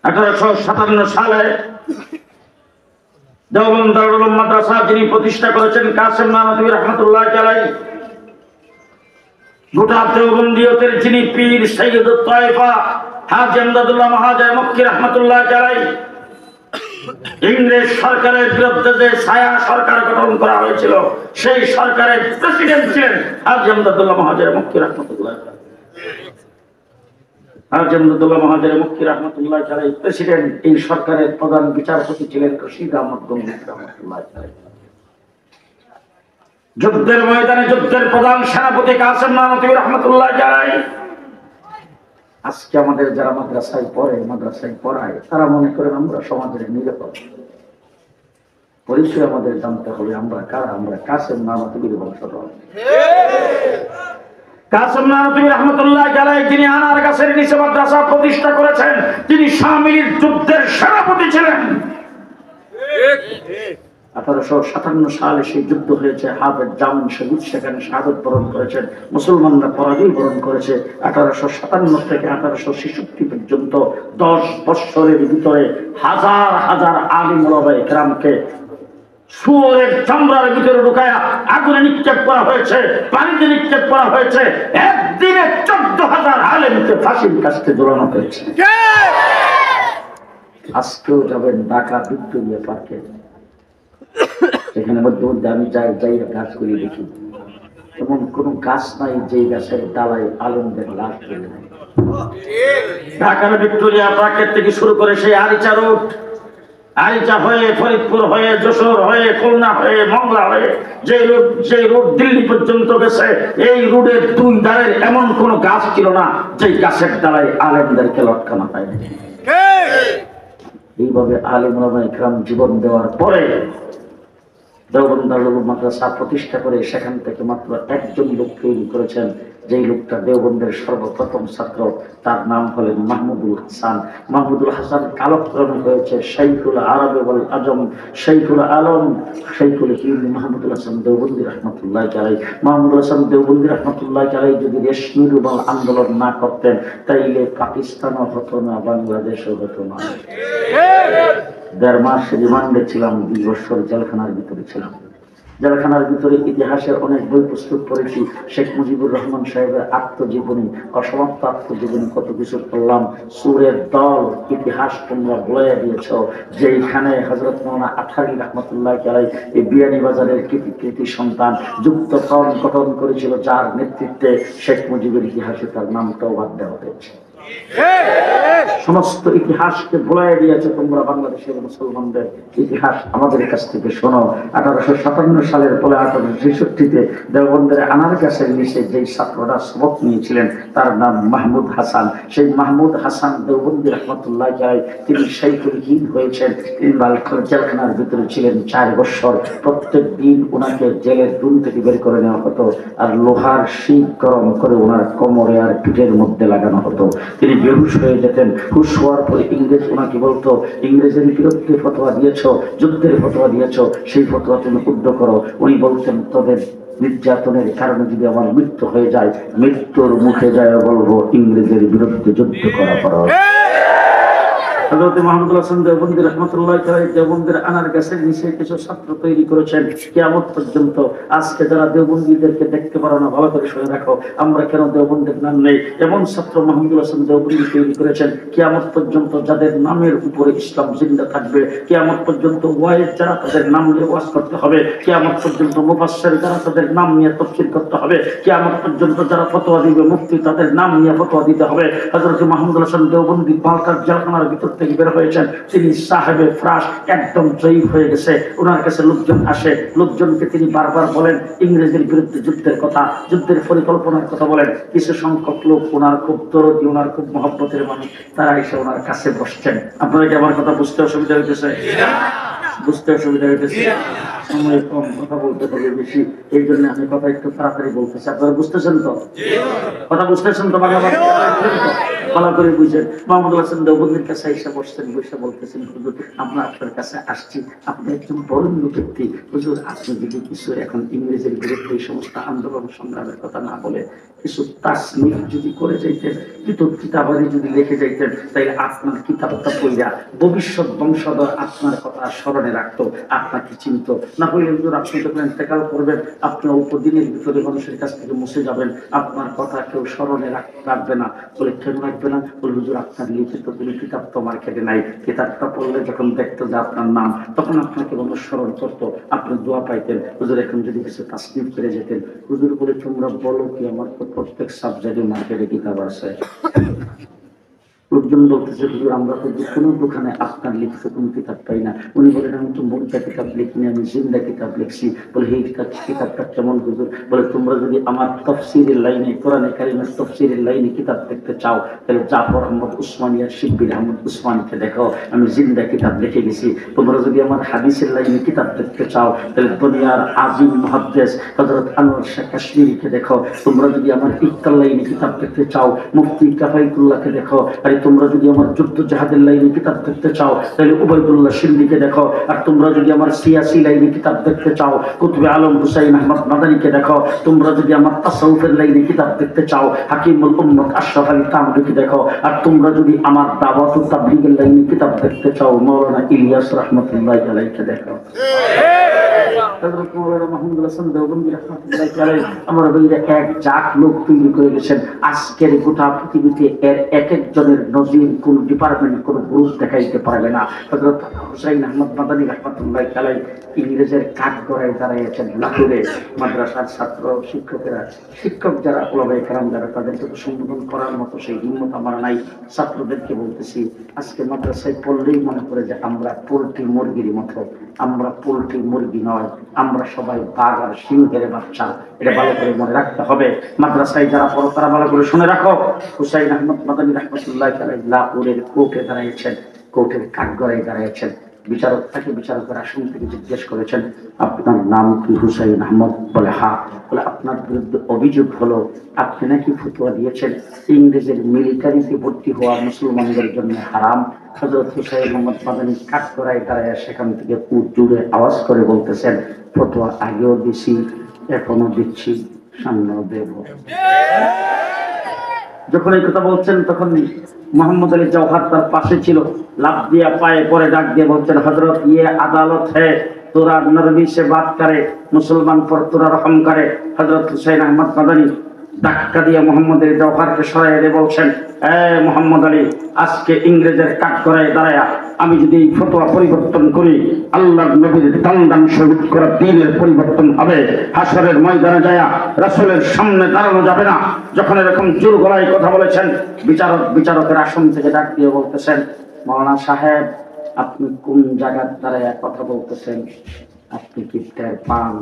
1857 সালে দেওবন্দ দারুল উলুম মাদ্রাসা যিনি প্রতিষ্ঠা করেছেন কাসেম নানভী রাহমাতুল্লাহ আলাইহি, গোটা দেওবন্দিয়তের যিনি পীর সৈয়দুত তায়েফা হাজী আমদাদুল্লাহ মহাজের মক্কি রাহমাতুল্লাহ আলাইহি, ইংরেজ সরকারের বিরুদ্ধে যে ছায়া সরকার গঠন করা হয়েছিল সেই সরকারের প্রেসিডেন্ট ছিলেন হাজী আমদাদুল্লাহ মহাজের মক্কি রাহমাতুল্লাহ আলাইহি। হাজী আমদাদুল্লাহ মহাজের মক্কি রাহমাতুল্লাহ আলাইহি প্রেসিডেন্ট, এই সরকারের প্রধান বিচারপতি ছিলেন রশিদ আহমদ গঙ্গোহী রাহমাতুল্লাহ আলাইহি। যুদ্ধের ময়দানে যুদ্ধের প্রধান সেনাপতি কাসেম নানভী রাহমাতুল্লাহ আলাইহি। আজকে আমাদের যারা মাদ্রাসায় পড়ায় তারা মনে করেন আমরা সমাজের নিরাপদ। পরিচয় আমাদের জানতে হবে আমরা কারা। আমরা কাসেম নানভীর বংশধর। কাসেম নানভী রাহমাতুল্লাহ আলাইহি যিনি আনার গাছের নিচে মাদ্রাসা প্রতিষ্ঠা করেছেন, তিনি শামিলির যুদ্ধের সেনাপতি ছিলেন। 1857 সালে সেই যুদ্ধ হয়েছে। হাফেজ জামিন শহীদ সেখানে শাহাদত বরণ করেছেন, মুসলমানরা পরাজয় বরণ করেছে। 1857 থেকে 1866 পর্যন্ত 10 বছরের ভিতরে হাজার হাজার আলিম ওলামায়ে কেরামকে শুয়োরের চামড়ার ভিতরে ঢুকায়া আগুনে নিক্ষেপ করা হয়েছে, পানিতে নিক্ষেপ করা হয়েছে। একদিনে 14,000 আলেমকে ফাঁসির কাস্তে ঝোলানো হয়েছে। আজকেও যাবেন ঢাকা ভিক্টোরিয়া পার্কে, সেখানে মধ্যে মধ্যে আমি যাই গাছগুলি দেখি, এমন কোন গাছ নাই যে গাছের ডালায় আলেমদের লাশ ফেলে নাই। ঢাকার ভিক্টোরিয়া পার্কের থেকে শুরু করে সেই আরিচা রোড, আরিচা হয়ে ফরিদপুর হয়ে যশোর হয়ে খুলনা হয়ে মংলা হয়ে যে রোড দিল্লি পর্যন্ত গেছে, এই রোডের দুই ধারের এমন কোন গাছ ছিল না যে গাছের ডালায় আলেমদেরকে লটকানো হয়। এইভাবে আলেম ওলামায়ে কেরাম জীবন দেওয়ার পরে দেওবন্দ দারুল উলুম মাদ্রাসা প্রতিষ্ঠা করে সেখান থেকে মাত্র একজন লোক তৈরি করেছেন, যেই লোকটা দেওবন্দের সর্বপ্রথম ছাত্র। তার নাম হলেন মাহমুদুল হাসান। মাহমুদুল হাসান কালক্রমে হয়েছে শাইখুল আরব ওয়াল আজম, শাইখুল আলম, শাইখুল হিন্দ মাহমুদুল হাসান দেওবন্দি রাহমাতুল্লাহ আলাইহি। মাহমুদুল হাসান দেওবন্দি রাহমাতুল্লাহ আলাইহি যদি রেশমি রুমাল আন্দোলন না করতেন তাইলে পাকিস্তানও হতো না, বাংলাদেশও হতো না। 1.5 মাস রিমান্ডে ছিলাম, 2 বছর জেলখানার ভিতরে ছিলাম। জেলখানার ভিতরে ইতিহাসের অনেক বই প্রস্তুত করেছি। শেখ মুজিবুর রহমান সাহেবের আত্মজীবনী, অসমাপ্ত আত্মজীবনী, কত কিছু করলাম। সুরের দল ইতিহাস তোমরা বলে দিয়েছ, যেখানে হযরত মাওলানা আঠারী রাহমাতুল্লাহ আলাইহি এই বিয়ানীবাজারের কৃতি সন্তান যুক্ত ফ্রন্ট গঠন করেছিল, যার নেতৃত্বে শেখ মুজিবের ইতিহাসে তার নামটাও বাদ দেওয়া হয়েছে। সমস্ত ইতিহাসকে ভুলাই দিয়েছে তোমরা। বাংলাদেশের মুসলমানদের ইতিহাস আমাদের কাছ থেকে শোনো। 1857 সালের পরে 1866-তে দেওবন্দের আনার গাছের নিচে যেই ছাত্ররা সবক নিয়েছিলেন তার নাম মাহমুদ হাসান। সেই মাহমুদ হাসান দেওবন্দি রাহমাতুল্লাহ আলাইহি তিনি শাইখুল হিন্দ হয়েছেন। তিনি জেলখানার ভিতরে ছিলেন 4 বছর। প্রত্যেক দিন ওনাকে জেলের রুম থেকে বের করে নেওয়া হতো, আর লোহার শিক গরম করে ওনার কোমরে আর পিঠের মধ্যে লাগানো হতো। তিনি বেহুশ হয়ে যেতেন। হুশ হওয়ার পরে ইংরেজ ওনাকে বলতো, ইংরেজের বিরুদ্ধে ফতোয়া দিয়েছ, যুদ্ধের ফতোয়া দিয়েছ, সেই ফতোয়া তুমি উদ্ধ করো। উনি বলতেন, তোদের নির্যাতনের কারণে যদি আমার মৃত্যু হয়ে যায়, মৃত্যুর মুখে যায় বলবো ইংরেজের বিরুদ্ধে যুদ্ধ করা করো। হযরত মাহমুদুল হাসান দেওবন্দি রাহমাতুল্লাহ আলাইহি দেওবন্দের আনার গাছের নিচে কিছু ছাত্র তৈরি করেছেন কিয়ামত পর্যন্ত। আজকে যারা দেওবন্দিদেরকে দেখতে পারো না, ভালো করে শুনে রাখো, আমরা কেন দেওবন্দের নাম নেই, এমন ছাত্র মাহমুদুল হাসান দেওবন্দি তৈরি করেছেন কিয়ামত পর্যন্ত, যাদের নামের উপরে ইসলাম জিন্দা থাকবে। কিয়ামত পর্যন্ত ওয়াইজ যারা তাদের নাম নিয়ে ওয়াজ করতে হবে, কিয়ামত পর্যন্ত মুফাসসির যারা তাদের নাম নিয়ে তাফসীর করতে হবে, কিয়ামত পর্যন্ত যারা ফতোয়া দিবে মুফতি তাদের নাম নিয়ে ফতোয়া দিতে হবে। হযরত মাহমুদুল হাসান দেওবন্দি বালকার জেলখানার ভিতর থেকে বের হয়েছেন, তিনি সাহেবে ফ্রাশ একদম জয়ী হয়ে গেছে। ওনার কাছে লোকজন আসে, লোকজনকে তিনি বারবার বলেন ইংরেজের বিরুদ্ধে যুদ্ধের কথা, যুদ্ধের পরিকল্পনার কথা বলেন। কিছু সংখ্যক লোক ওনার খুব দরদি, ওনার খুব মহব্বতের মানুষ, তারা এসে ওনার কাছে বসছেন। আপনারা কি আমার কথা বুঝতে অসুবিধা হইতেছে? বুঝতে অসুবিধা হইতেছে? সময় কম, কথা বলতে হবে বেশি, এই জন্য আমি কথা একটু তাড়াতাড়ি বলতেছি। আপনারা বুঝতেছেন তো? কথা বুঝতেছেন তো? বাংলা ভালো করে বুঝেন। মাহমুদুল হাসান দেওবন্দির কাছে এসে বসছেন, বসে বলতেছেন, হুজুর আমরা আপনার কাছে আসছি, আপনি একজন বরেণ্য ব্যক্তি, হুজুর আপনি যদি কিছু এখন ইংরেজের বিরুদ্ধে এই সমস্ত আন্দোলন সংগ্রামের কথা না বলে কিছু তাসনিফ যদি করে যাইতেন, কিতাবাদি যদি লিখে যাইতেন, তাইলে আপনার কিতাবটা পড়িয়া ভবিষ্যৎ বংশধর আপনার কথা স্মরণে রাখতো, আপনাকে চিনত। না হইলে হুজুর আপনি যখন ইন্তেকাল করবেন, আপনি অল্প দিনের ভিতরে মানুষের কাছ থেকে মুছে যাবেন, আপনার কথা কেউ স্মরণে রাখবে না। বলে কেন রাখবে না? বলে হুজুর আপনার লিখিত কোনো কিতাব তো মার্কেটে নাই, কিতাবটা পড়লে যখন দেখতো যে আপনার নাম, তখন আপনাকে অনুসরণ করতো, আপনি দোয়া পাইতেন। হুজুর এখন যদি কিছু তাসনিফ করে যেতেন। হুজুর বলে তোমরা বলো কি, আমার তো প্রত্যেক সাবজেক্টে মার্কেটে কিতাব আছে। লোকজন বলতেছে হুজুর আমরা তো কোনো দোকানে আপনার লিখিত কোনো কিতাব পাই না। উনি বলেন আমি তো মরিচা কিতাব লিখিনি, আমি জিন্দা কিতাব লিখছি। বলে এই কিতাবটা কেমন হুজুর? বলে তোমরা যদি আমার তফসিরের লাইনে, কোরআনে কারিমের তফসিরের লাইনে কিতাব দেখতে চাও, তাহলে জাফর আহমদ উসমানিয়া, শিব্বির আহমদ উসমানীকে দেখো, আমি জিন্দা কিতাব লিখে গেছি। তোমরা যদি আমার হাদিসের লাইনে কিতাব দেখতে চাও, তাহলে দুনিয়ার আজিম মুহাদ্দিস হযরত আনোয়ার শাহ কাশ্মীরিকে দেখো। তোমরা যদি আমার ইফতার লাইনে কিতাব দেখতে চাও, মুফতি কাফাইতুল্লাহকে দেখো। আর তোমরা যদি আমার যুদ্ধ জাহাদের লাইনে কিতাব দেখতে চাও, তাহলে উবাইদুল্লাহ সিন্দিকে দেখো। আর তোমরা যদি আমার সিয়াসি লাইনে কিতাব দেখতে চাও, কুতুবে আলম হুসাইন আহমদ মাদানীকে দেখো। তোমরা যদি আমার তাসাউফের লাইনে কিতাব দেখতে চাও, হাকিমুল উম্মত আশরাফ আলী থানভীকে দেখো। আর তোমরা যদি আমার দাওয়াত ও তাবলীগের লাইনে কিতাব দেখতে চাও, মাওলানা ইলিয়াস রাহমাতুল্লাহি আলাইহিকে দেখো। এক জাত লোক তৈরি করে গেছেন। আজকের গোটা পৃথিবীতে এর এক একজনের নজির কোন ডিপার্টমেন্ট, কোন গ্রুপ দেখাইতে পারবে না। হযরত হুসাইন আহমদ মাদানী রাহমাতুল্লাহি আলাইহি ইংরেজের কাঠগড়ায় দাঁড়িয়েছেন লাহোরে। মাদ্রাসার ছাত্র শিক্ষকেরা, শিক্ষক যারা, ওলামায়ে কেরাম যারা, তাদেরকে তো সম্বোধন করার মতো সেই হিম্মত আমার নাই। ছাত্রদেরকে বলতেছি, আজকে মাদ্রাসায় পড়লেই মনে করে যে আমরা পোল্ট্রি মুরগির মতো। আমরা পোল্ট্রি মুরগি নয়, আমরা সবাই বাঘ আর সিংহের বাচ্চা। এটা ভালো করে মনে রাখতে হবে। মাদ্রাসায় যারা পড়ো তারা ভালো করে শুনে রাখো। হুসাইন আহমদ মাদানী রাহমাতুল্লাহি আলাইহি লাহোরের কোর্টে দাঁড়িয়েছেন, কোর্টের কাঠগড়ায় দাঁড়িয়েছেন। বিচারক তাকে বিচারকের আসন থেকে জিজ্ঞেস করেছেন, আপনার নাম কি? হুসাইন আহমদ। বলে হ্যাঁ। বলে আপনার বিরুদ্ধে অভিযোগ হলো আপনি নাকি ফতোয়া দিয়েছেন ইংরেজের মিলিটারিতে ভর্তি হওয়া মুসলমানদের জন্য হারাম। হযরত হুসাইন আহমদ মাদানী কাঠগড়ায় দাঁড়ায় সেখান থেকে জোরে আওয়াজ করে বলতেছেন, ফতোয়া আগেও দিছি, এখনো দিচ্ছি, সামনেও দেব। যখন এই কথা বলছেন তখন মোহাম্মদ আলী জওহার তার পাশে ছিল, লাফ দিয়া পায়ে পরে ডাক দিয়ে বলছেন, হযরত ইয়ে আদালত है, তোরা নরমি সে বাত করে, মুসলমান পর তোরা রহম করে। হযরত হুসাইন আহমদ মাদানী ধাক্কা দিয়ে মোহাম্মদ আলী জওহারকে সরাইয়া দিয়ে বলছেন, মোহাম্মদ আলী, আজকে ইংরেজের কাঠগড়ায় দাঁড়ায়া আমি যদি এই ফতোয়া পরিবর্তন করি, আল্লাহর নবীর দান শহীদ করা দ্বীনের পরিবর্তন হবে। হাসরের ময়দানে যায় রাসূলের সামনে দাঁড়ানো যাবে না। যখন এরকম জোর গলায় কথা বলেছেন, বিচারকের আসন থেকে ডাক দিয়ে বলতেছেন, মাওলানা সাহেব, আপনি কোন জায়গার দাঁড়ায় কথা বলতেছেন? আপনি কি টের পান